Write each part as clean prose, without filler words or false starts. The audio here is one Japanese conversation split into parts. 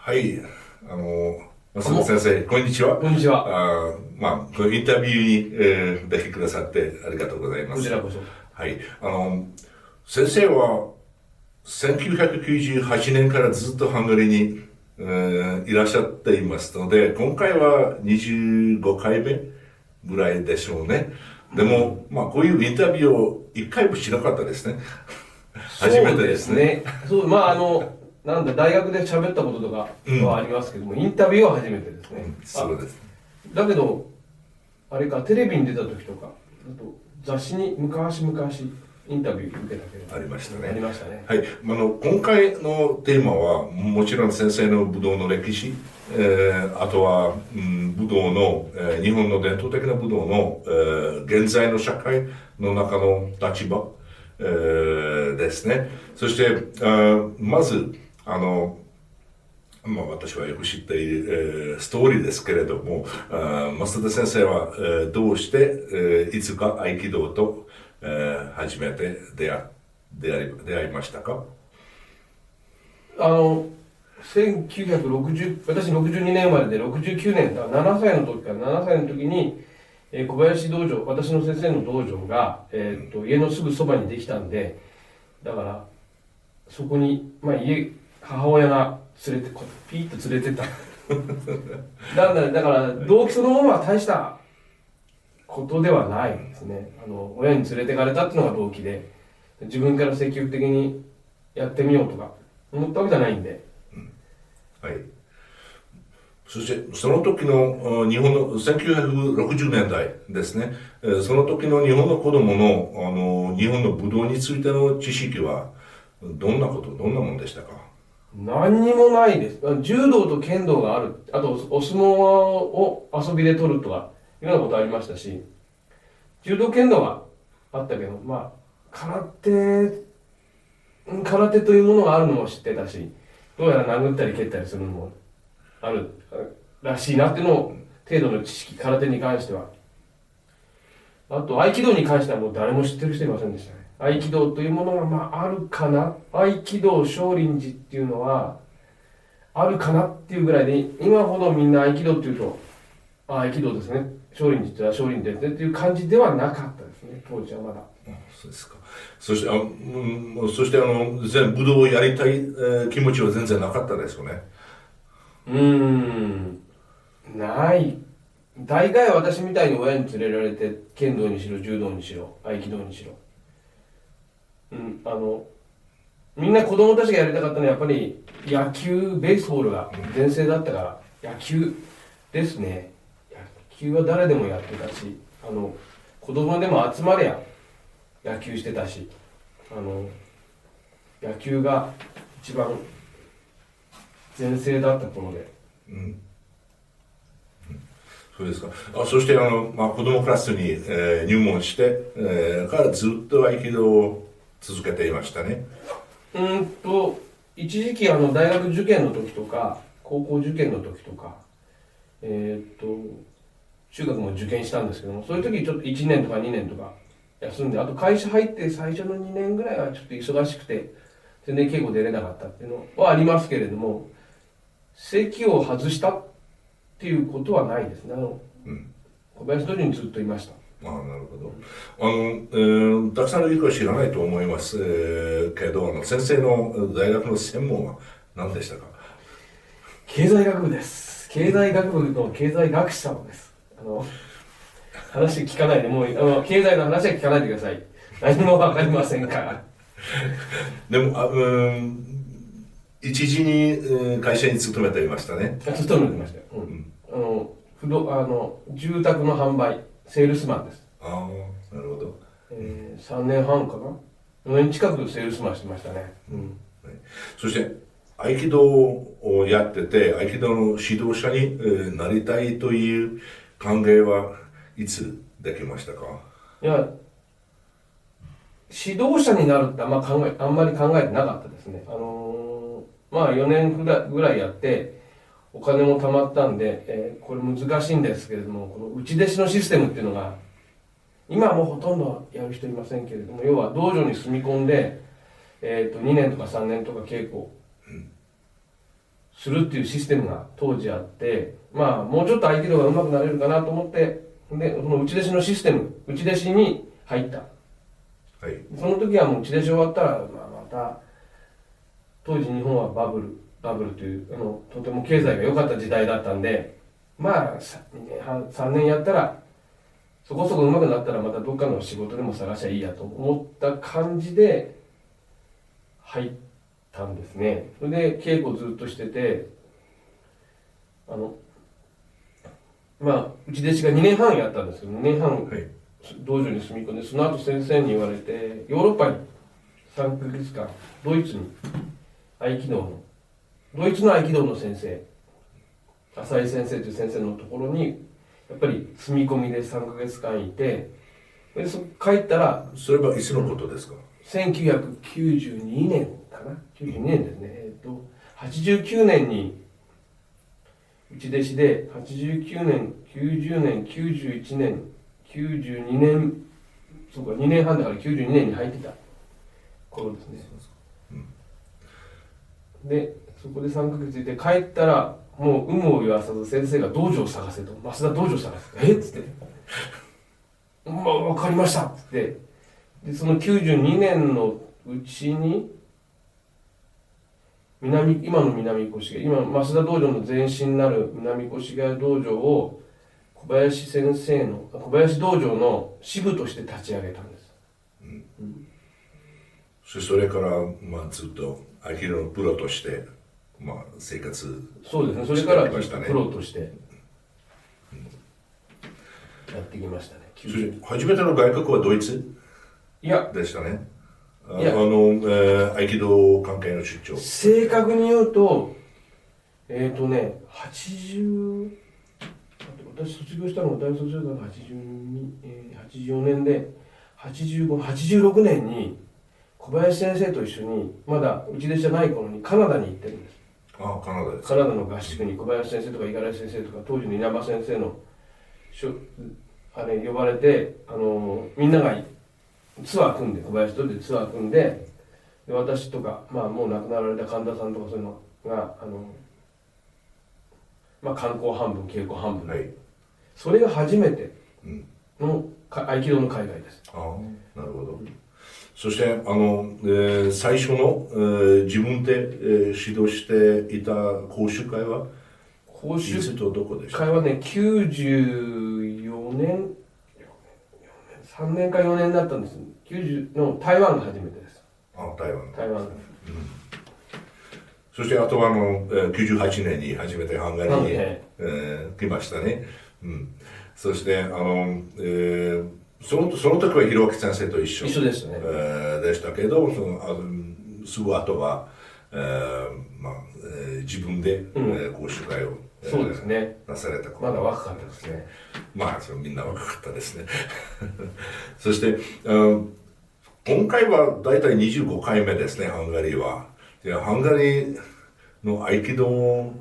はい、増田先生、こんにちは。こんにちは。このインタビューに、お出てくださってありがとうございます。こちらこそ。はい、先生は1998年からずっとハンガリーに、いらっしゃっていますので、今回は25回目ぐらいでしょうね。でも、こういうインタビューを1回もしなかったですね。初めてですね。そう、なんだ、大学で喋ったこととかはありますけども、インタビューは初めてですね。そうです。だけど、あれか、テレビに出た時とか、あと雑誌に昔インタビュー受けたけど。ありましたね。ありましたね。はい。今回のテーマは、もちろん先生の武道の歴史、あとは、武道の、日本の伝統的な武道の、現在の社会の中の立場、ですね。そして、まず、私はよく知っている、ストーリーですけれども、増田先生は、どうして、いつか合気道と、初めて出会いましたか？私62年生まれで69年、だから7歳の時から7歳の時に、小林道場、私の先生の道場が、家のすぐそばにできたんで、だからそこに、母親が連れてピーッと連れてっただから動機そのものは大したことではないですね。親に連れてかれたっていうのが動機で、自分から積極的にやってみようとか思ったわけじゃないんで。はい。そして、その時の日本の1960年代ですね。その時の日本の子供の、日本の武道についての知識は、どんなもんでしたか？何にもないです。柔道と剣道がある。あと、お相撲を遊びで取るとか、いうようなことありましたし、柔道剣道はあったけど、空手というものがあるのも知ってたし、どうやら殴ったり蹴ったりするのもあるらしいなっていうのを、程度の知識、空手に関しては。あと、合気道に関してはもう誰も知ってる人いませんでしたね。合気道というものがあるかな。合気道少林寺っていうのはあるかなっていうぐらいで、今ほどみんな合気道っていうと、合気道ですね。少林寺ってのは少林寺ですねっていう感じではなかったですね、当時はまだ。そうですか。そして、武道をやりたい、気持ちは全然なかったですよね。ない。大概私みたいに親に連れられて、剣道にしろ、柔道にしろ、合気道にしろ。みんな子供たちがやりたかったのはやっぱり野球、ベースボールが全盛だったから野球ですね。野球は誰でもやってたし、子供でも集まれや野球してたし、野球が一番全盛だった頃で。そうですか。そして、子供クラスに、入門して、からずっと合気道を続けていましたね。一時期大学受験の時とか、高校受験の時とか、中学も受験したんですけども、そういう時ちょっと1年とか2年とか休んで、あと会社入って最初の2年ぐらいはちょっと忙しくて、全然稽古出れなかったっていうのはありますけれども、席を外したっていうことはないですね。小林道場にずっといました。なるほど。たくさんの理解知らないと思います、けど、先生の大学の専門は何でしたか？経済学部です。経済学部の経済学者です。話聞かないで、もう経済の話は聞かないでください。何もわかりませんから。でも、一時に会社に勤めていましたね。勤めてましたよ。住宅の販売、セールスマンです。なるほど。3年半かな、4年近くセールスマンしてましたね。そして合気道をやってて、合気道の指導者になりたいという考えはいつできましたか？いや、指導者になるってあんまり考えてなかったですね。4年ぐらいやって、お金も貯まったんで、これ難しいんですけれども、この内弟子のシステムっていうのが、今はもうほとんどやる人いませんけれども、要は道場に住み込んで、2年とか3年とか稽古するっていうシステムが当時あって、まあもうちょっと合気道が上手くなれるかなと思って、で、その内弟子のシステム、内弟子に入った。はい。その時はもう内弟子終わったら、まあ、また、当時日本はバブルという、とても経済が良かった時代だったんで、まあ、2年半、3年やったら、そこそこ上手くなったらまたどっかの仕事でも探しゃいいやと思った感じで入ったんですね。それで稽古ずっとしてて、まあ、内弟子が2年半やったんですけど、2年半はい。道場に住み込んで、その後先生に言われて、ヨーロッパに3ヶ月間、ドイツにドイツの合気道の先生、浅井先生という先生のところに、やっぱり住み込みで3ヶ月間いて、で帰ったら、それはいつのことですか？ 1992年かな、92年ですね。89年に内弟子で、89年、90年、91年、92年、そうか、2年半だから92年に入ってた頃ですね。で、そこで3ヶ月いて帰ったら、もう有無を言わさず先生が道場を探せと、増田道場を探せ。っつって、まあ、わかりましたっつって、で、その92年のうちに、今の南越谷、今、増田道場の前身になる南越谷道場を、小林道場の支部として立ち上げたんです。それから、まあ、ずっと合気道のプロとして、まあ、生活そうですね、それからしてきましたね。プロとしてやってきましたね。初めての外国はドイツいや、でしたね。いや合気道関係の出張。正確に言うと、80、私卒業したのが大卒業が84年で、85、86年に小林先生と一緒に、まだ内弟子じゃない頃にカナダに行ってるんです。ああ、カナダです。カナダの合宿に小林先生とか五十嵐先生とか当時の稲葉先生の呼ばれて、みんながツアー組んで、小林とでツアー組んで、私とか、まあ、もう亡くなられた神田さんとかそういうのがまあ、観光半分稽古半分、はい、それが初めての合気道の海外です。ああ、なるほど。そして最初の、自分で、指導していた講習会はいつとどこでしたか？会はね、94年3年か4年だったんです。90の台湾が初めてです。あ、台湾。そしてあとは98年に初めてハンガリーに、来ましたね。そしてその時は弘明先生と一緒でしたね。でしたけど、すぐ後は、自分で、講習会を、そうですね。なされた。まだ若かったですね。まあみんな若かったですね。そして今回はだいたい25回目ですね、ハンガリーは。ハンガリーの合気道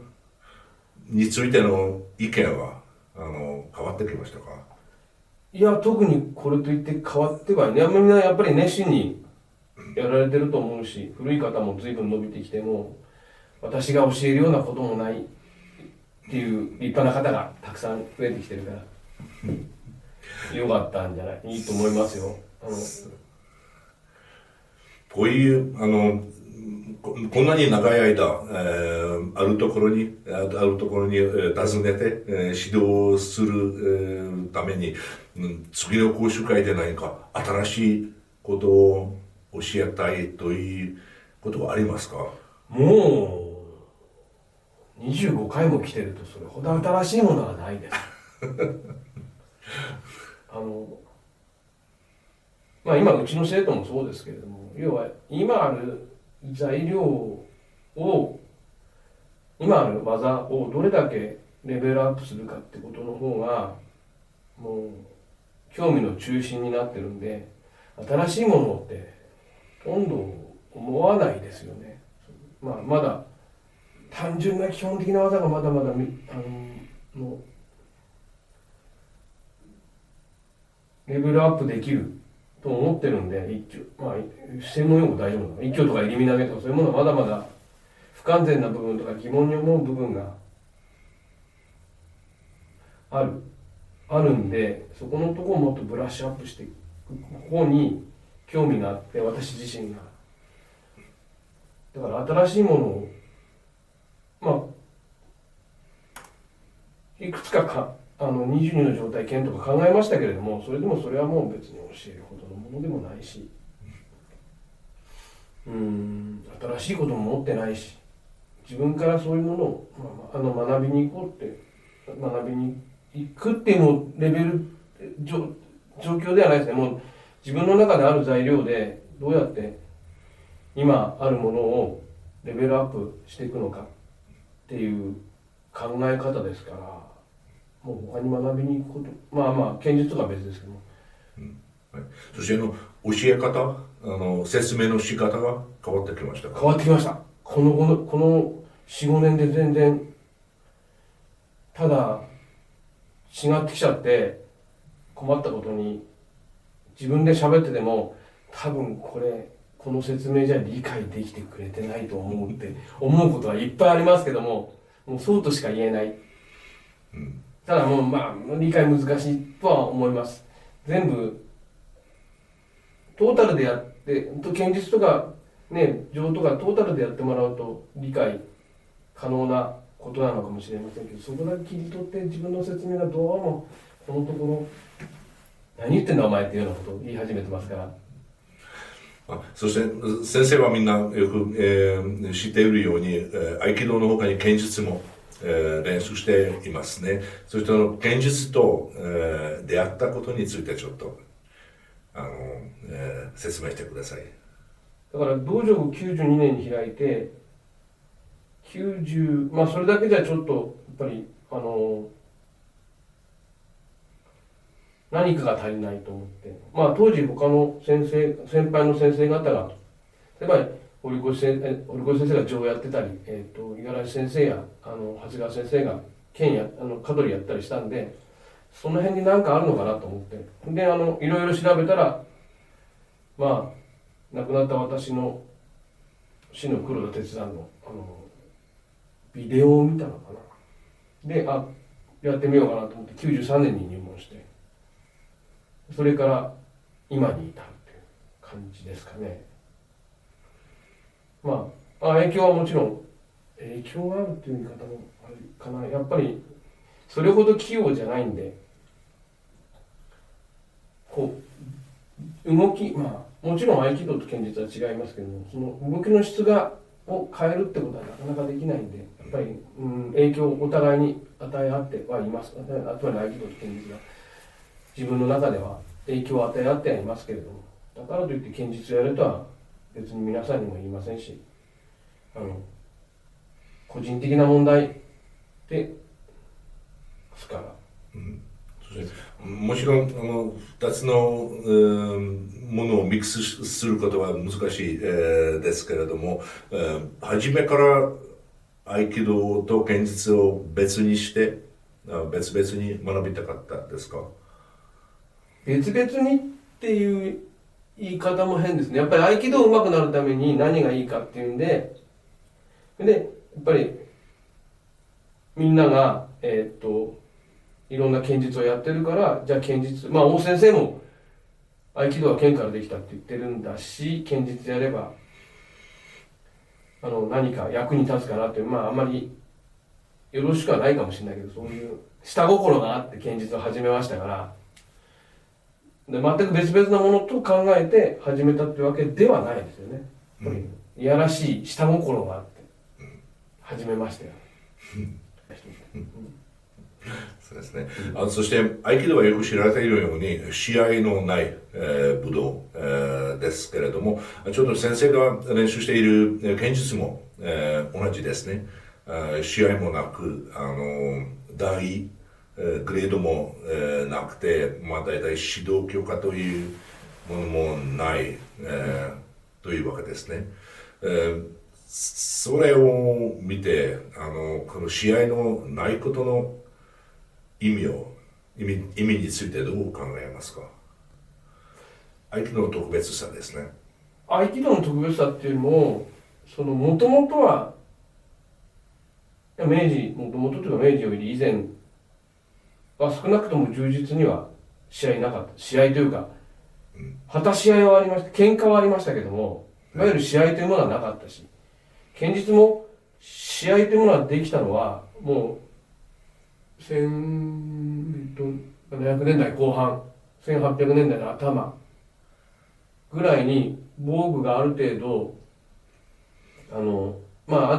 についての意見は変わってきましたか？いや、特にこれといって変わってはいない。みんなやっぱり熱心にやられてると思うし、古い方も随分伸びてきても、私が教えるようなこともないっていう立派な方がたくさん増えてきてるから、よかったんじゃない、いいと思いますよ。こういうこんなに長い間、あるところに訪ねて、指導する、ために、次の講習会で何か新しいことを教えたいということはありますか？もう25回も来てるとそれほど新しいものはないです。まあ今うちの生徒もそうですけれども、要は今ある材料を、今ある技をどれだけレベルアップするかってことの方がもう興味の中心になってるんで、新しいものってほとんど思わないですよね。まあまだ単純な基本的な技がまだまだのレベルアップできると思ってるんで、まあ専門用語大丈夫なのか、一挙とか入身投げとかそういうものはまだまだ不完全な部分とか疑問に思う部分があるんで、そこのところをもっとブラッシュアップしていく、ここに興味があって、私自身がだから新しいものをいくつか22の状態圏とか考えましたけれども、それでもそれはもう別に教えるほどのものでもないし、新しいことも持ってないし、自分からそういうものを、学びに行こうって学びに行くっていうのレベル状況ではないですね。もう自分の中である材料でどうやって今あるものをレベルアップしていくのかっていう考え方ですから、もう他に学びに行くこと、剣術とかは別ですけども、はい、そして教え方、説明の仕方が変わってきましたか？変わってきました。この 4、5年で全然、ただ違ってきちゃって困ったことに、自分で喋ってても多分この説明じゃ理解できてくれてないと思うことはいっぱいありますけども、もうそうとしか言えない、ただもう理解難しいとは思います。全部トータルでやって、剣術とかね、情とかトータルでやってもらうと理解可能なことなのかもしれませんけど、そこだけ切り取って自分の説明がどうもこのところ何言ってんだお前っていうようなことを言い始めてますから。そして先生はみんなよく、知っているように、合気道の他に剣術も、練習していますね。そして剣術と、出会ったことについてちょっと説明してください。だから道場を92年に開いて90、それだけじゃちょっとやっぱり何かが足りないと思って、当時他の先輩の先生方が、やっぱり堀越先生が情やってたり、五十嵐先生や長谷川先生が剣や香取やったりしたんで、その辺に何かあるのかなと思って、でいろいろ調べたら、亡くなった私の師の黒田哲さんのビデオを見たのかな。でやってみようかなと思って93年に入門して、それから今に至るっていう感じですかね。影響はもちろん影響があるっていう言い方もあるかな。やっぱりそれほど器用じゃないんで、動きもちろん合気道と剣術は違いますけども、その動きの質を変えるってことはなかなかできないんで、やっぱり、影響をお互いに与え合ってはいます。つまり合気道と剣術が自分の中では影響を与え合ってはいますけれども、だからといって剣術をやるとは別に皆さんにも言いませんし、個人的な問題ですから。もちろん2つのものをミックスすることは難しい、ですけれども、初めから合気道と剣術を別にして別々に学びたかったですか？別々にっていう言い方も変ですね。やっぱり合気道上手くなるために何がいいかっていうんで、やっぱりみんながいろんな剣術をやってるから、じゃあ剣術、大先生も合気道は剣からできたって言ってるんだし、剣術やれば何か役に立つかなっていう、あんまりよろしくはないかもしれないけど、そういう下心があって剣術を始めましたから、で全く別々なものと考えて始めたってわけではないですよね。やっぱりいやらしい下心があって始めましたよ。そうですね。そして合気道はよく知られているように試合のない、武道、ですけれども、ちょっと先生が練習している剣術も、同じですね。試合もなく大グレードも、なくて、大体指導許可というものもない、というわけですね。それを見てこの試合のないことの意味についてどう考えますか？合気道の特別さですね。合気道の特別さっていうのも、もともとは明治、もともとというか明治より以前は少なくとも充実には試合なかった。試合というか、果たし合いはありました。喧嘩はありましたけども、いわゆる試合というものはなかったし、堅実も試合というものができたのは、もう、1700年代後半、1800年代の頭ぐらいに、防具がある程度、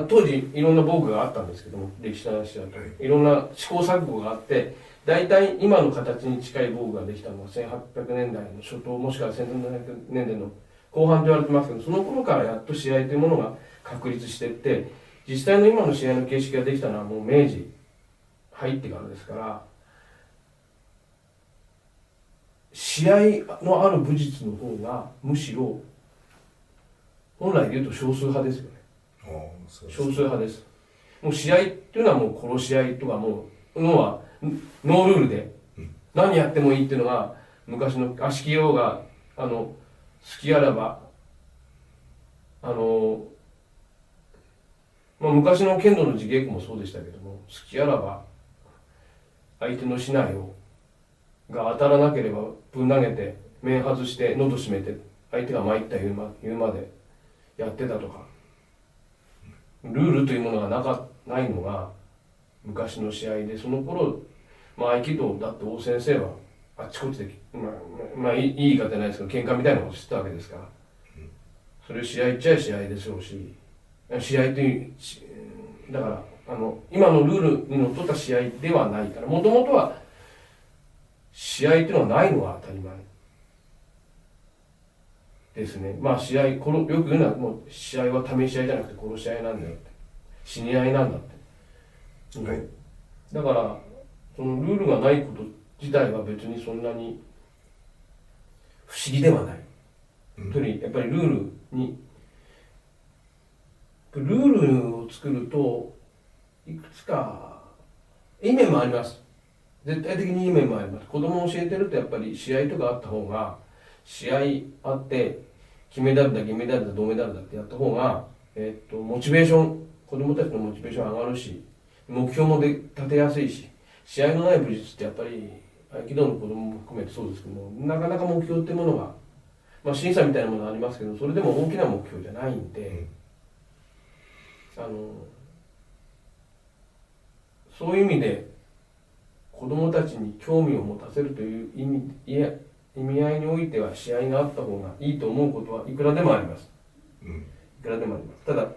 当時いろんな防具があったんですけども、歴史の話だと、いろんな試行錯誤があって、大体今の形に近い防具ができたのは1800年代の初頭、もしくは1700年代の後半と言われてますけど、その頃からやっと試合というものが確立していって、実際の今の試合の形式ができたのはもう明治入ってからですから、試合のある武術の方がむしろ本来で言うと少数派ですよね。少数派です。もう試合っていうのはもう殺し合いとかもうのはノールールで何やってもいいっていうのが昔の悪しきようが好きあらば昔の剣道の自稽古もそうでしたけども、好きあらば相手の竹刀が当たらなければぶん投げて面外して喉締めて相手が参った言うまでやってたとか、ルールというものがないのが昔の試合で、その頃、合気道だって王先生はあっちこっちで、いい言い方じゃないですけど喧嘩みたいなことしてたわけですから、それ試合っちゃ試合でしょうし、試合というだから今のルールにのっとった試合ではないから、もともとは試合というのはないのは当たり前ですね。試合よく言うのはもう試合は試し合いじゃなくて殺し合いなんだよって、死に合いなんだって、はい、だからそのルールがないこと自体は別にそんなに不思議ではない、やっぱりルールを作るといくつかいい面もあります。絶対的にいい面もあります。子供を教えてるとやっぱり試合とかあった方が、試合あって金メダルだ銀メダルだ銅メダルだってやった方が、モチベーション、子供たちのモチベーション上がるし、目標も立てやすいし、試合のない武術ってやっぱり合気道の子供も含めてそうですけども、なかなか目標っていうものが、審査みたいなものがありますけど、それでも大きな目標じゃないんで、そういう意味で子供たちに興味を持たせるという意味合いにおいては試合があった方がいいと思うことはいくらでもあります。いくらでもあります。ただ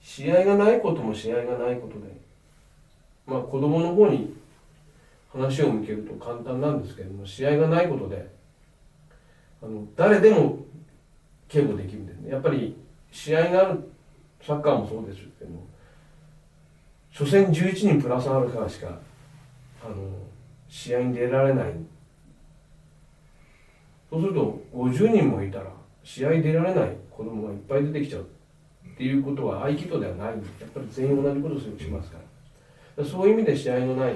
試合がないことも試合がないことで、子供の方に話を向けると簡単なんですけれども、試合がないことで誰でも稽古できるんですね。やっぱり試合があるサッカーもそうですけども、初戦11人プラスアルファしか試合に出られない。そうすると50人もいたら試合に出られない子供がいっぱい出てきちゃうっていうことは合気道ではない。やっぱり全員同じことをしますから。そういう意味で試合のない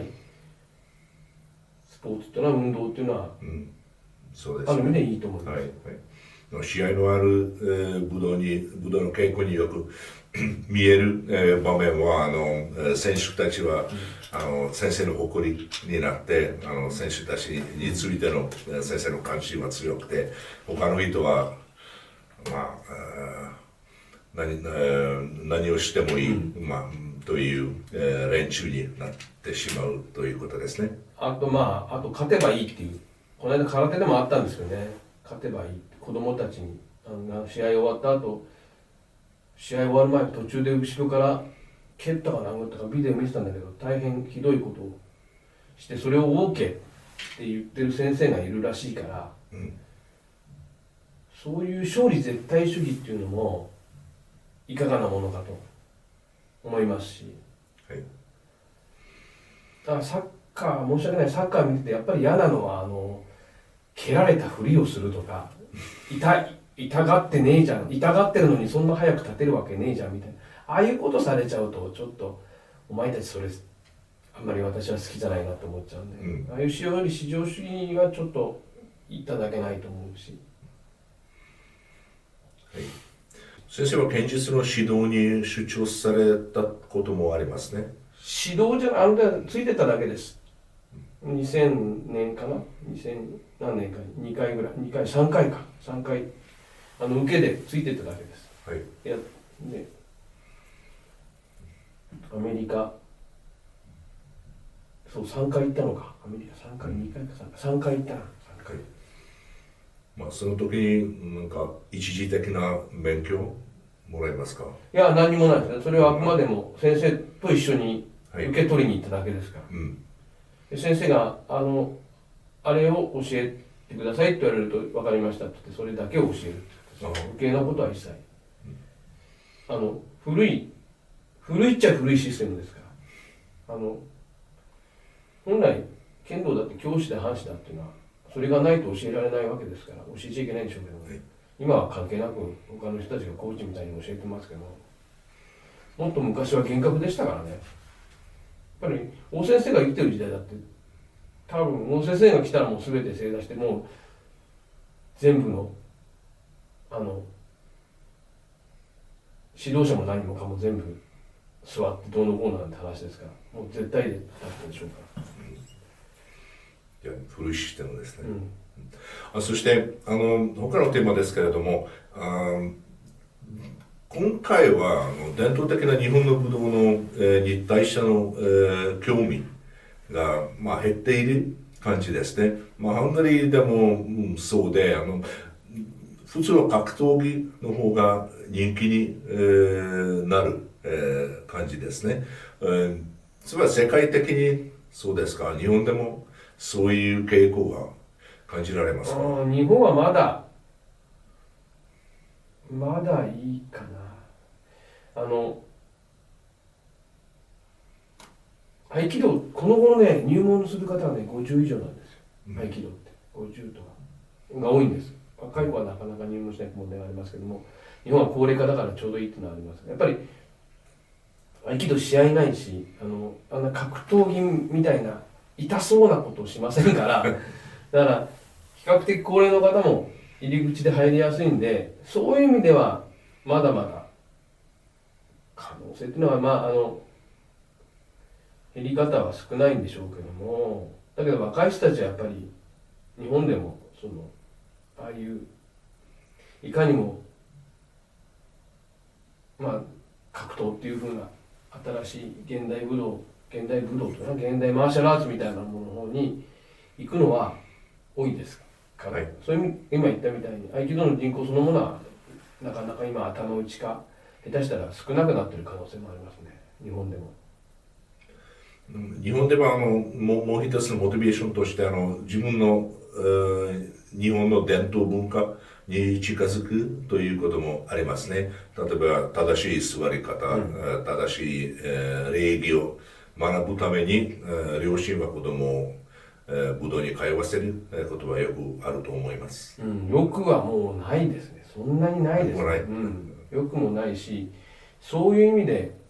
スポーツっていうのは、運動っていうのは、そうですね、ある意味でいいと思います。試合のある、武道の稽古によく見える、場面は選手たちは、先生の誇りになって選手たちについての先生の関心は強くて、他の人は何をしてもいい、という、連中になってしまうということですね。あと勝てばいいっていう、この間空手でもあったんですけどね、勝てばいい、子供たちに試合終わった後、試合終わる前途中で後ろから蹴ったか殴ったかビデオ見てたんだけど、大変ひどいことをしてそれを OK って言ってる先生がいるらしいから、そういう勝利絶対主義っていうのもいかがなものかと思いますし、だからサッカー、申し訳ない、サッカー見ててやっぱり嫌なのは蹴られたふりをするとか、痛がってねえじゃん、痛がってるのにそんな早く立てるわけねえじゃんみたいな、ああいうことされちゃうとちょっとお前たちそれあんまり私は好きじゃないなと思っちゃうんで、ああいう至上主義はちょっといただけないと思うし、先生は剣術の指導に主張されたこともありますね。指導じゃあの時はついてただけです。2000年かな、2000何年かに2回ぐらい、2回3回か3回受けでついてただけです。はい。いやでアメリカそう3回行ったのか、アメリカ3回、2回か3回行ったな、3回。まあその時になんか一時的な免許もらえますか？いや何にもないですね。それはあくまでも先生と一緒に受け取りに行っただけですから、で先生があれを教えてくださいって言われると分かりましたって言ってそれだけを教えるって言って、余計なことは一切、古いっちゃ古いシステムですから、本来剣道だって教師で藩士だっていうのはそれがないと教えられないわけですから教えちゃいけないんでしょうけども、今は関係なく他の人たちがコーチみたいに教えてますけどもっと昔は厳格でしたからね。やっぱり大先生が生きてる時代だって多分大先生が来たらもう全て正座してもう全部の指導者も何もかも全部座ってどうのこうのなんて話ですからもう絶対でだったでしょうから。いや古いシステムですね。そして他のテーマですけれども、今回は伝統的な日本の武道の、に対しての、興味が、減っている感じですね。ハンガリーでも、そうで普通の格闘技の方が人気に、なる、感じですね。つまり世界的にそうですか？日本でもそういう傾向が感じられますか？日本はまだいいかな。合気道この頃ね入門する方はね50以上なんですよ。合気道って50とかが多いんです。若い子はなかなか入門しない問題がありますけども、日本は高齢化だからちょうどいいっていうのはあります。やっぱり合気道試合ないしあんな格闘技みたいな痛そうなことをしませんからだから比較的高齢の方も入り口で入りやすいんで、そういう意味ではまだまだ可能性っていうのは減り方は少ないんでしょうけども、だけど若い人たちはやっぱり日本でもああいういかにも格闘っていう風な新しい現代武道というか現代マーシャルアーツみたいなものの方に行くのは多いですから、そういう今言ったみたいに合気道の人口そのものはなかなか今頭打ちか下手したら少なくなってる可能性もありますね、日本でも。日本ではもう一つのモチベーションとして自分の日本の伝統文化に近づくということもありますね。例えば正しい座り方、正しい礼儀を学ぶために両親は子供を武道に通わせることはよくあると思います。よくはもうないですね。そんなにないですね。よくもないし、そういう意味で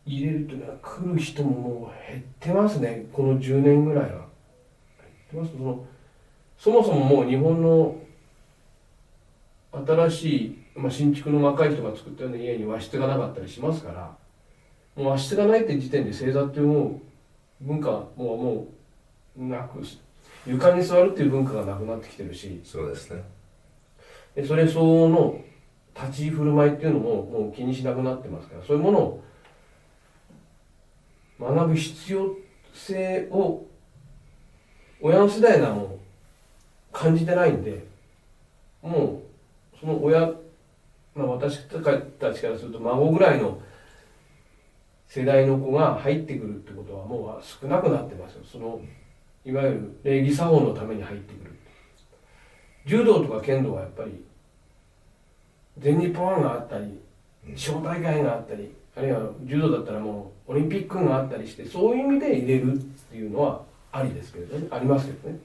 入れるというのは来る人ももう減ってますね。この10年ぐらいは減ってます。そもそももう日本の新しい、新築の若い人が作ったような家に和室がなかったりしますから、もう和室がないって時点で正座っていうもう文化もうなく、床に座るっていう文化がなくなってきてるし、そうですね。でそれ相応の立ち居振る舞いっていうのももう気にしなくなってますから、そういうものを学ぶ必要性を親の世代がもう感じてないんで、もうその親、私たちからすると孫ぐらいの世代の子が入ってくるってことはもう少なくなってますよ。いわゆる礼儀作法のために入ってくる。柔道とか剣道はやっぱり全日本があったり地方大会があったり、あるいは柔道だったらもうオリンピックがあったりして、そういう意味で入れるっていうのはありですけどね、ありますけどね。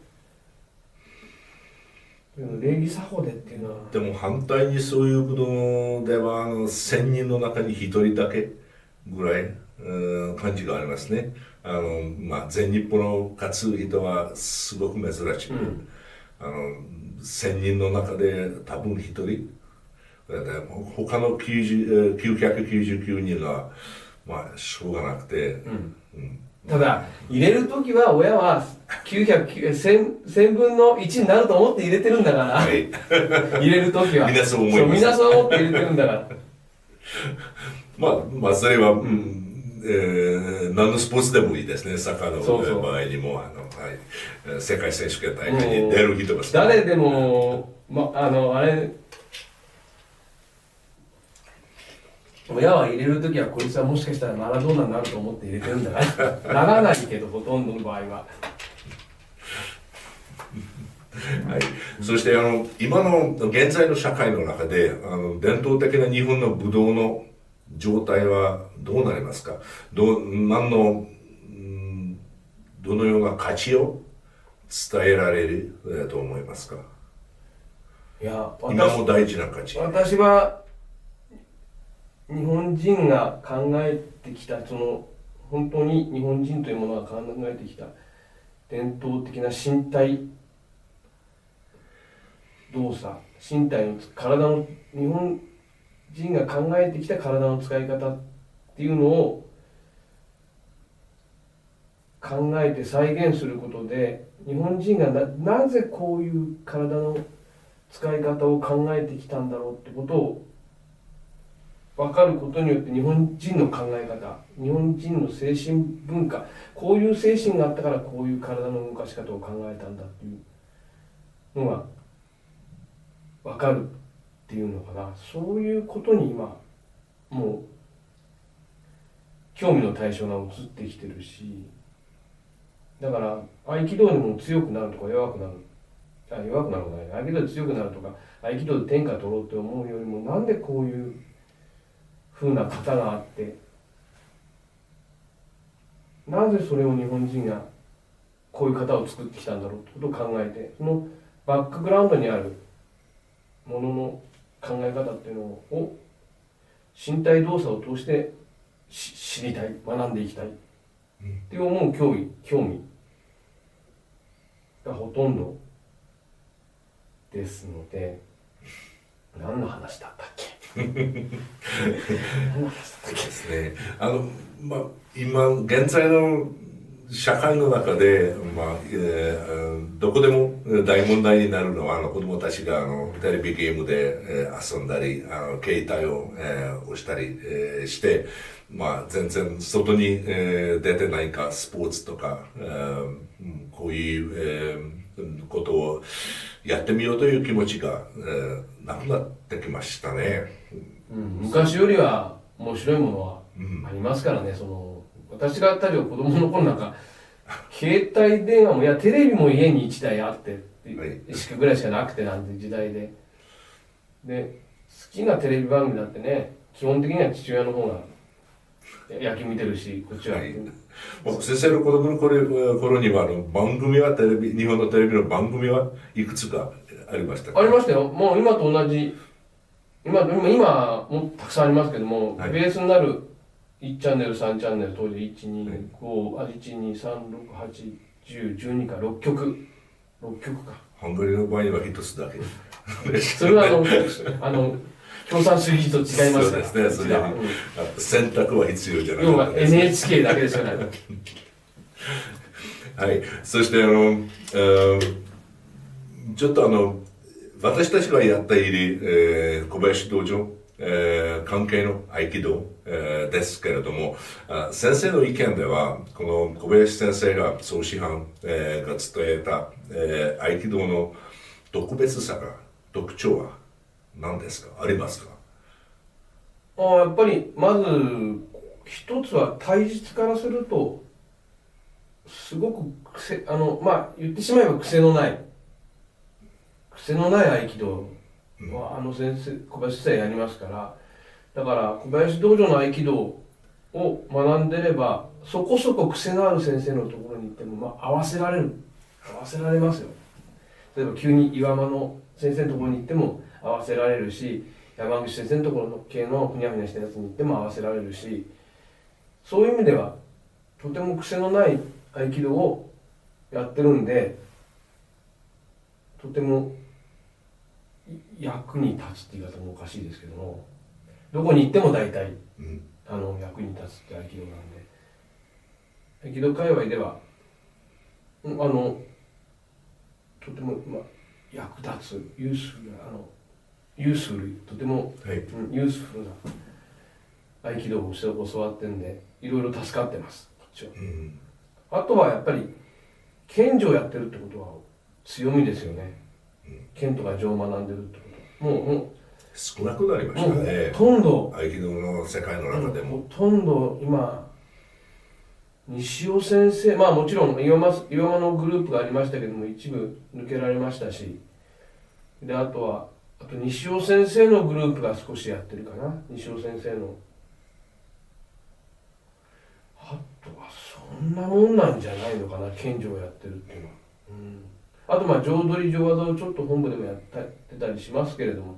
礼儀作法でっていうのはでも反対にそういう武道では1000人の中に1人だけぐらい感じがありますね。全日本の勝つ人はすごく珍しい。1000人の中で多分1人で他の999人がまあしょうがなくて、ただ入れるときは親は1000分の1になると思って入れてるんだから、はい、入れるときはみんなそう思います。みんなそう思って入れてるんだからまあそれは、何のスポーツでもいいですね。サッカーの場合にも世界選手権大会に出る人が誰でも、あれ親は入れるときはこいつはもしかしたらマラドーナになると思って入れてるんだからならないけどほとんどの場合ははい、そして今の現在の社会の中で伝統的な日本のブドウの状態はどうなりますか？どのような価値を伝えられると思いますか？いや、今も大事な価値。私は日本人が考えてきた本当に日本人というものが考えてきた伝統的な身体動作、身体の体の日本人が考えてきた体の使い方っていうのを考えて再現することで日本人がなぜこういう体の使い方を考えてきたんだろうってことを分かることによって日本人の考え方、日本人の精神文化、こういう精神があったからこういう体の動かし方を考えたんだっていうのが分かるっていうのかな。そういうことに今もう興味の対象が移ってきてるし、だから合気道でも強くなるとか弱くなることない、合気道で強くなるとか合気道で天下取ろうって思うよりも、なんでこういう風な型があって、なぜそれを日本人がこういう型を作ってきたんだろうってことを考えて、そのバックグラウンドにあるものの考え方っていうのを身体動作を通して知りたい、学んでいきたいって思う興味がほとんどですので、何の話だったっけ何の話だったっけですね。今現在の社会の中で、どこでも大問題になるのは子供たちがテレビゲームで遊んだり携帯を押したりして、全然外に出てないかスポーツとかこういうことをやってみようという気持ちがなくなってきましたね。昔よりは面白いものはありますからね。私がたちは子供の頃なんか携帯電話もテレビも家に1台あってぐらいしかなくてなんて時代で、好きなテレビ番組だってね、基本的には父親の方が野球見てるし、こっちは、先生の子供の頃には番組は日本のテレビの番組はいくつかありましたか？ありましたよ。もう今と同じ、今もたくさんありますけども、ベースになる1チャンネル3チャンネル、当時123681012か6曲か。ハンガリーの場合は1つだけそれは共産主義と違いますから。そうですね。選択は必要じゃない。要は NHK だけですよね。はい。そしてちょっと私たちがやっている、小林道場、関係の合気道、ですけれども、先生の意見ではこの小林先生が総師範、が伝えた、合気道の特別さ特徴は何ですか？ありますか？やっぱりまず一つは体質からするとすごく言ってしまえば癖のない合気道は先生小林先生やりますから、だから小林道場の合気道を学んでればそこそこ癖のある先生のところに行っても合わせられますよ。例えば急に岩間の先生のところに行っても合わせられるし、山口先生のところの系のふにゃふにゃしたやつに行っても合わせられるし、そういう意味ではとても癖のない合気道をやってるんで、とても役に立つって言い方もおかしいですけども、どこに行っても大体役に立つって合気道なんで、合気道界隈ではとても、役立つユースフルとても、ユースフルな合気道を教わってるんで、いろいろ助かってます、こっちは。あとはやっぱり剣道やってるってことは強みですよね。剣とか定を学んでるってことはもう少なくなりましたね。ほとんど合気道の世界の中でも。ほとんど今西尾先生、もちろん岩間のグループがありましたけども、一部抜けられましたし、であと西尾先生のグループが少しやってるかな。西尾先生のあとはそんなもんなんじゃないのかな、剣道をやってるっていうのは。あと浄取り定技をちょっと本部でもやってたりしますけれども、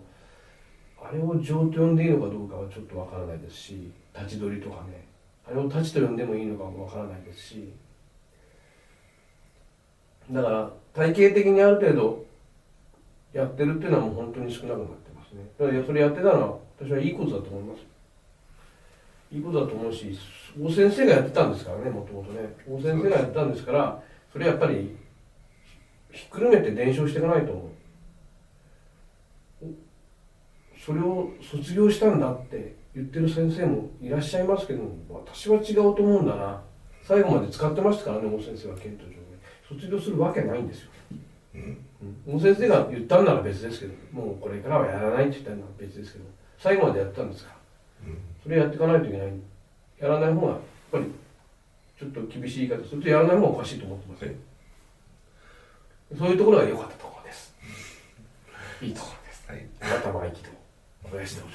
あれを定と呼んでいいのかどうかはちょっとわからないですし、立ち取りとかね、あれを立ちと呼んでもいいのかもわからないですし、だから体系的にある程度やってるっていうのはもう本当に少なくなってますね。だからそれやってたのは私はいいことだと思います。いいことだと思うし、大先生がやってたんですからね、もともとね。大先生がやってたんですから、それやっぱりひっくるめて伝承していかないと思う。それを卒業したんだって言ってる先生もいらっしゃいますけど、私は違うと思うんだな。最後まで使ってましたからね、大先生は剣と定で。卒業するわけないんですよ。大先生が言ったんなら別ですけど、もうこれからはやらないって言ったのは別ですけど、最後までやったんですから、それやっていかないといけない。やらない方がやっぱりちょっと厳しい言い方すると、やらない方がおかしいと思ってます、そういうところが良かったところです。いいところです。また合気道小林道場。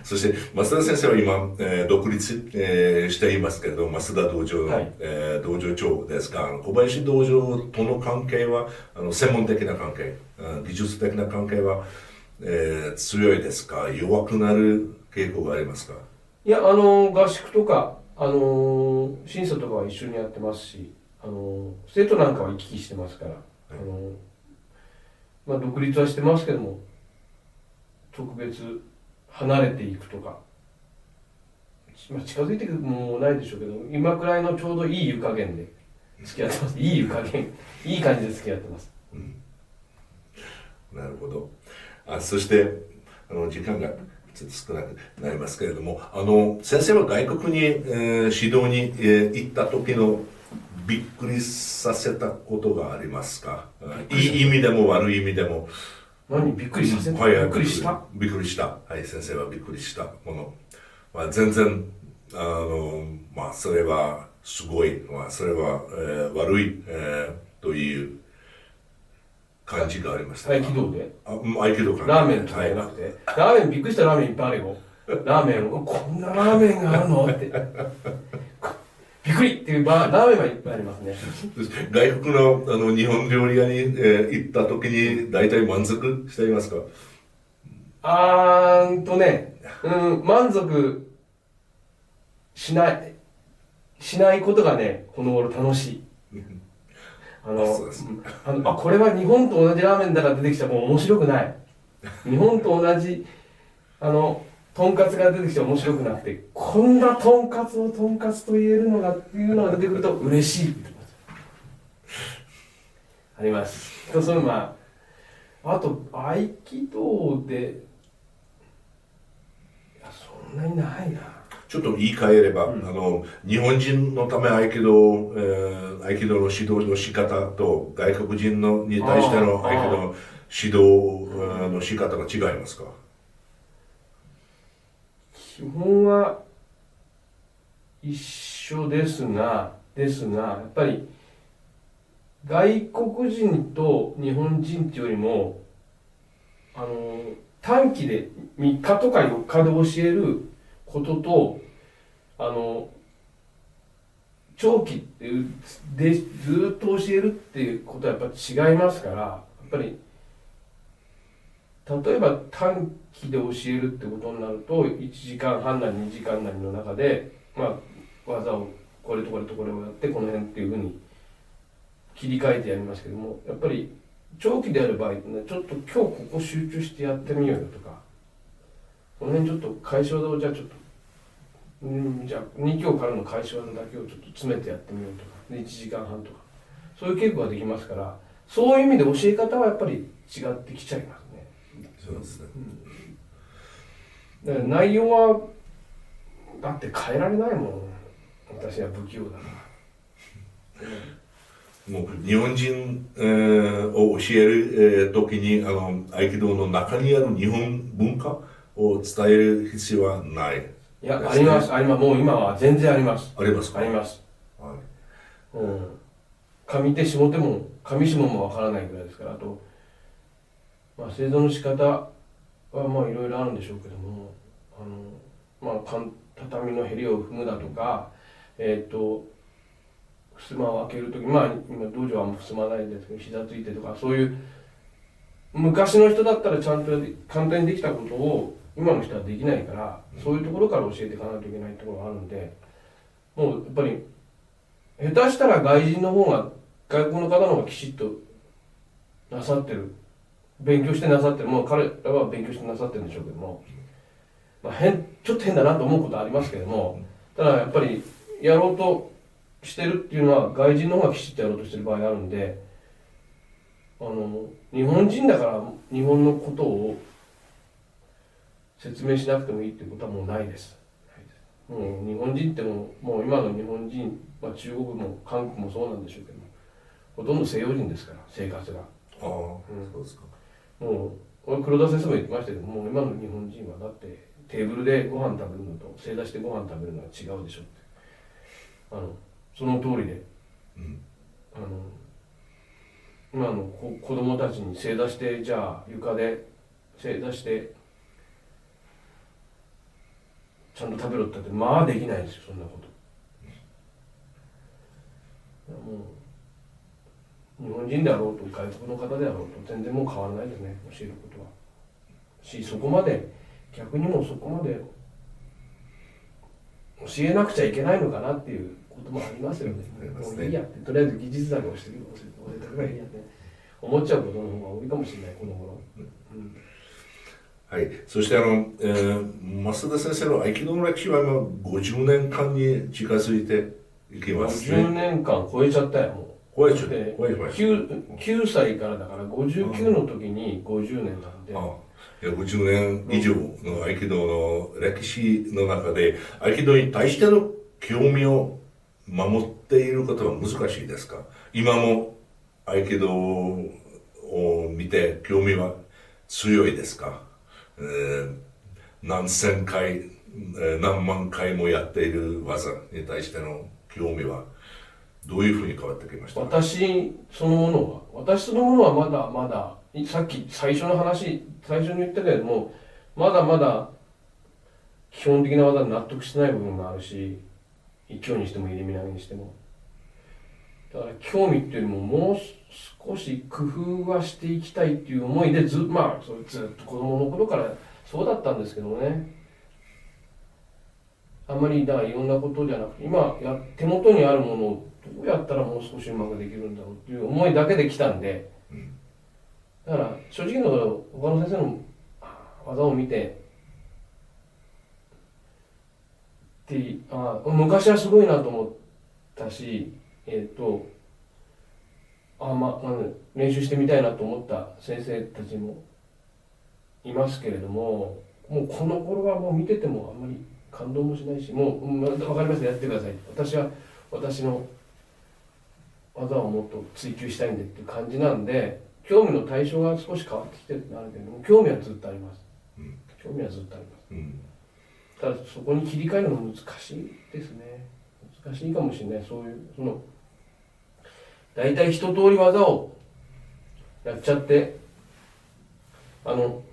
そして増田先生は今、独立、していますけれど、増田道場の、道場長ですが、小林道場との関係は専門的な関係、技術的な関係は、強いですか、弱くなる傾向がありますか？いや、合宿とか、審査とかは一緒にやってますし、生徒なんかは行き来してますから、独立はしてますけども、特別離れていくとか、近づいていくもないでしょうけど、今くらいのちょうどいい湯加減で付き合ってます。いい湯加減、いい感じで付き合ってます。なるほど。そして時間がちょっと少なくなりますけれども、先生は外国に、指導に、行った時のびっくりさせたことがありますか？いい意味でも悪い意味でも。何びっくりさせた？びっくりした？びっくりした。はい、先生はびっくりしたもの。全然それはすごい、それは、悪い、という感じがありました。合気道で？合気道かラーメンとかじゃなくて、ラーメン、びっくりしたラーメンいっぱいあるよ。ラーメン、こんなラーメンがあるのって。びっくりっていうラーメンはいっぱいありますね。外国の日本料理屋に、行った時に大体満足していますか？満足しないことがね、この頃楽しい。これは日本と同じラーメンだから出てきたらもう面白くない。日本と同じとんかつが出てきて面白くなくて、こんなとんかつをとんかつと言えるのがっていうのが出てくると嬉しい。あります。そういうあと合気道で、いやそんなにないな。ちょっと言い換えれば、日本人のため合気道の指導の仕方と外国人に対しての合気道の指導の仕方が違いますか？基本は一緒ですが、やっぱり外国人と日本人っていうよりも、短期で3日とか4日で教えることと、長期でずっと教えるっていうことはやっぱり違いますから、やっぱり例えば短期で教えるってことになると、1時間半なり2時間なりの中で、技をこれとこれとこれをやってこの辺っていうふうに切り替えてやりますけども、やっぱり長期である場合ってね、ちょっと今日ここ集中してやってみようよとか、この辺ちょっと返し技をじゃあちょっと、じゃあ2強からの返し技だけをちょっと詰めてやってみようとか、で1時間半とか、そういう稽古ができますから、そういう意味で教え方はやっぱり違ってきちゃいますね。そうですね。だから内容はだって変えられないもん。私は不器用だから。もう日本人、を教える、時に合気道の中にある日本文化を伝える必要はない。いや、あります、あります。もう今は全然あります。ありますか？あります。はい。上手下手も上下もわからないぐらいですから。あと、まあ、製造の仕方はまあいろいろあるんでしょうけども、畳のへりを踏むだとか、襖を開けるとき、まあ今道場は襖ないんですけど、膝ついてとか、そういう昔の人だったらちゃんと簡単にできたことを今の人はできないから、そういうところから教えていかないといけないところがあるんで、もうやっぱり下手したら外人の方が、外国の方の方がきちっとなさってる、勉強してなさってる、もう彼らは勉強してなさってるんでしょうけども、まあ、ちょっと変だなと思うことはありますけども、ただやっぱりやろうとしてるっていうのは外人の方がきちっとやろうとしてる場合があるんで、日本人だから日本のことを説明しなくてもいいっていうことはもうないです。もう日本人ってもう今の日本人、まあ、中国も韓国もそうなんでしょうけども、ほとんど西洋人ですから、生活が。そうですか。もう黒田先生も言ってましたけど、もう今の日本人はだってテーブルでご飯食べるのと正座してご飯食べるのは違うでしょって、その通りで、今の子供たちに正座してじゃあ床で正座してちゃんと食べろって言ってまあできないですよ、そんなこと。もう日本人であろうと外国の方であろうと全然もう変わらないですね、教えることは。そこまで逆にもうそこまで教えなくちゃいけないのかなっていうこともありますよね。もういいやって、とりあえず技術だけ教えてくればいいやって思っちゃうことの方が多いかもしれない、この頃。はい。そして増田先生の合気道の歴史は今50年間に近づいていきますね。50年間超えちゃったよ、もう。超えちゃった。9歳からだから59の時に50年なんで。50年以上の合気道の歴史の中で、合気道に対しての興味を守っていることは難しいですか？今も合気道を見て興味は強いですか？何千回、何万回もやっている技に対しての興味はどういうふうに変わってきましたか？私そのものはまだまだ、さっき最初に言ったけれども、まだまだ基本的な技に納得してない部分もあるし、一挙にしても入れ身投げにしても、だから興味っていうよりももう少し工夫はしていきたいっていう思いでずっと子供の頃からそうだったんですけどね。あんまりだからいろんなことじゃなくて、今手元にあるものをどうやったらもう少しうまくできるんだろうっていう思いだけで来たんで、だから正直なところ他の先生の技を見て昔はすごいなと思ったし、練習してみたいなと思った先生たちもいますけれども、もうこの頃はもう見ててもあんまり感動もしないし、もう、分かります、やってください、私は私の技をもっと追求したいんでっていう感じなんで、興味の対象が少し変わってきてるってなるけども、興味はずっとあります、興味はずっとあります、ただそこに切り替えるの難しいですね。難しいかもしれない。そういう大体一通り技をやっちゃって覚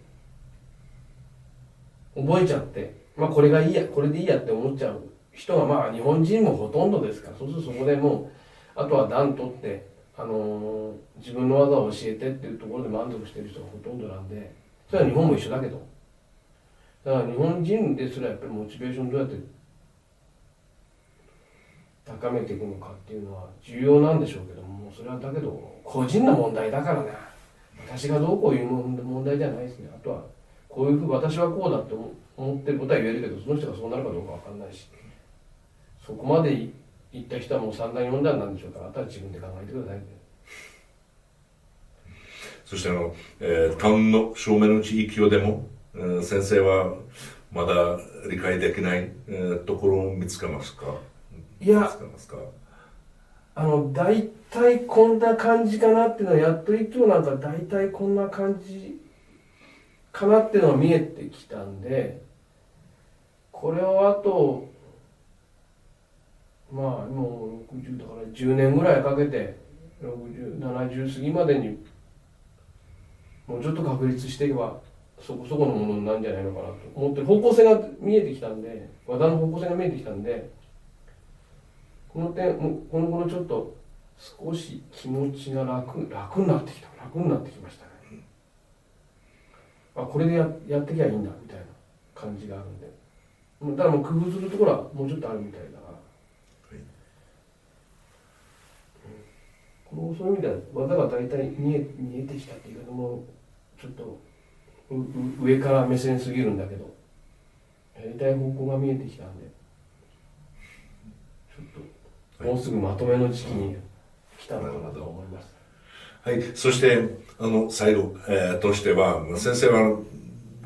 えちゃって、これがいいや、これでいいやって思っちゃう人が日本人もほとんどですから、そうするとそこでもうあとは段取って、自分の技を教えてっていうところで満足している人がほとんどなんで、それは日本も一緒だけど、だから日本人ですらやっぱりモチベーションどうやって高めていくのかっていうのは重要なんでしょうけども、それはだけど個人の問題だからな、私がどうこういう問題じゃないですね。あとはこういうふう私はこうだと思ってることは言えるけど、その人がそうなるかどうかわかんないし、そこまで言った人はもう三段四段なんでしょうから、あとは自分で考えてくださいね。そして単の正面の地域でも、先生はまだ理解できない、ところを見つけますか？いや、見つけますか？大体こんな感じかなっていうのは、やっと今日なんか大体こんな感じかなっていうのが見えてきたんで、これをあとまあもう60だから10年ぐらいかけて60、70過ぎまでにもうちょっと確立していけばそこそこのものになるんじゃないのかなと思ってる方向性が見えてきたんで、和田の方向性が見えてきたんで、この点この頃ちょっと少し気持ちが楽になってきましたね。これでやってきゃいいんだみたいな感じがあるんで、だからもう工夫するところはもうちょっとあるみたいだから、そういう意味では技が大体見えてきたっていうのもちょっと上から目線すぎるんだけど、やりたい方向が見えてきたんで、ちょっともうすぐまとめの時期に来たのかなと思います。はい、そして最後、としては先生は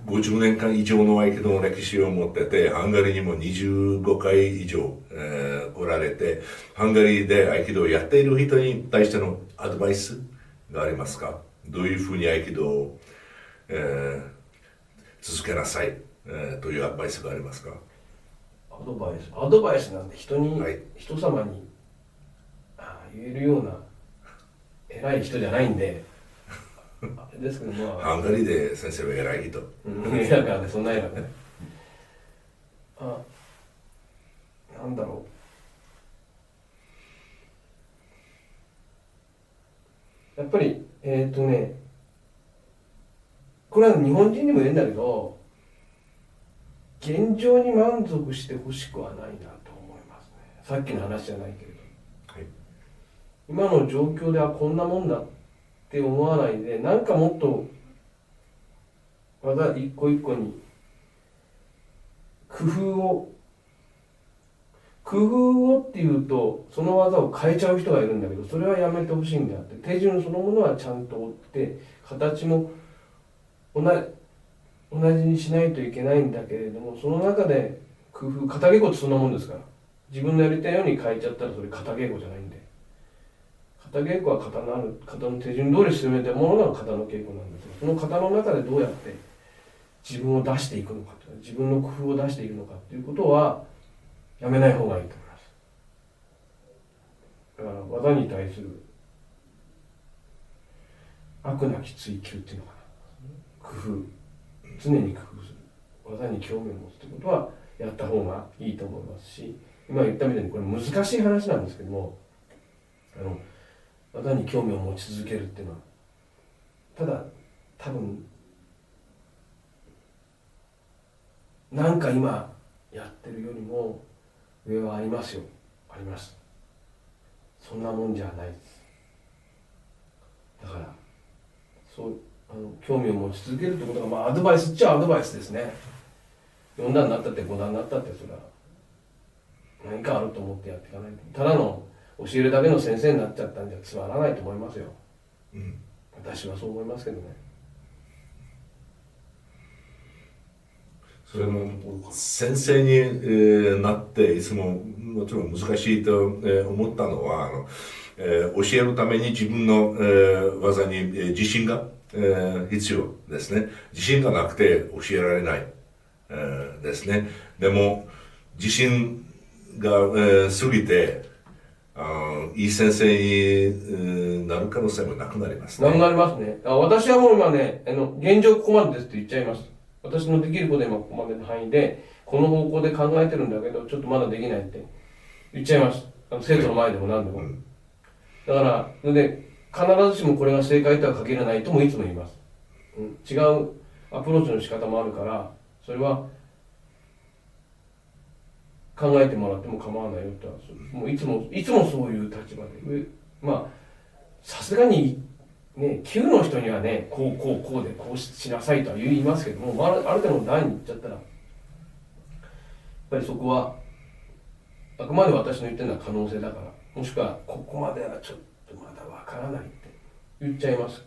50年間以上の合気道の歴史を持ってて、ハンガリーにも25回以上、来られて、ハンガリーで合気道をやっている人に対してのアドバイスがありますか？どういうふうに合気道を、続けなさい、というアドバイスがありますか？アドバイスなんて人様に言えるような偉い人じゃないんであれですけど、ハンガリーで先生は偉い人。だからね、そんな偉くね。なんだろう。やっぱりこれは日本人にも言えるんだけど、現状に満足してほしくはないなと思いますね。さっきの話じゃないけれど、はい、今の状況ではこんなもんだって思わないで、なんかもっと技一個一個に工夫をっていうとその技を変えちゃう人がいるんだけど、それはやめてほしいんであって、手順そのものはちゃんと追って形も同じにしないといけないんだけれども、その中で工夫、型稽古ってそんなもんですから、自分のやりたいように変えちゃったらそれ型稽古じゃないんで、型稽古は型の手順通り進めたものが型の稽古なんですよ。その型の中でどうやって自分を出していくのか、自分の工夫を出していくのかっていうことはやめない方がいいと思います。だから技に対する飽くなき追求っていうのかな、工夫、常に工夫する、技に興味を持つということはやった方がいいと思いますし、今言ったみたいにこれ難しい話なんですけども、技に興味を持ち続けるっていうのは、ただ多分なんか今やってるよりも上はありますよ、あります。そんなもんじゃないです。だからそう興味を持ち続けるってことが、アドバイスっちゃアドバイスですね。4段になったって5段になったって、それは何かあると思ってやっていかないと、ただの教えるだけの先生になっちゃったんじゃつまらないと思いますよ、私はそう思いますけどね。それも先生に、なっていつももちろん難しいと、思ったのは教えるために自分の、技に、自信が、必要ですね。自信がなくて教えられない、ですね。でも自信が、過ぎていい先生に、なる可能性もなくなりますね。なくなりますね。私はもう今ね、現状ここまでですって言っちゃいます。私のできることは今ここまでの範囲で、この方向で考えてるんだけど、ちょっとまだできないって言っちゃいます。生徒の前でも何でも。だから、それで、必ずしもこれが正解とは限らないともいつも言います。違うアプローチの仕方もあるから、それは、考えてもらっても構わないよってはもういつもそういう立場でまあさすがにね9の人にはねこうでこうしなさいとは言いますけども、ある程度の段に行っちゃったらやっぱりそこはあくまで私の言ってるのは可能性だから、もしくはここまではちょっとまだわからないって言っちゃいます。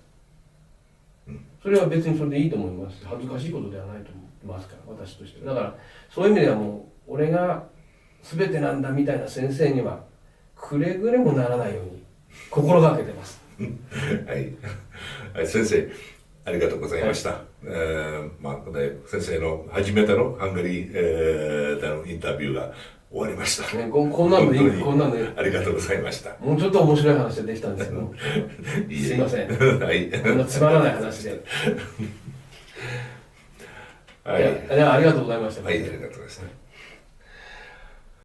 それは別にそれでいいと思います。恥ずかしいことではないと思いますから、私としては。だからそういう意味ではもう俺が全てなんだみたいな先生にはくれぐれもならないように心がけてます。はい、はい、先生ありがとうございました。はい、先生の初めてのハンガリー、でのインタビューが終わりました。ね、こんなのいい、こんなのいい。ありがとうございました。もうちょっと面白い話ができたんですけど、すいません。はい、こんなつまらない話で。はい、ありがとうございました。はい、ありがとうございました。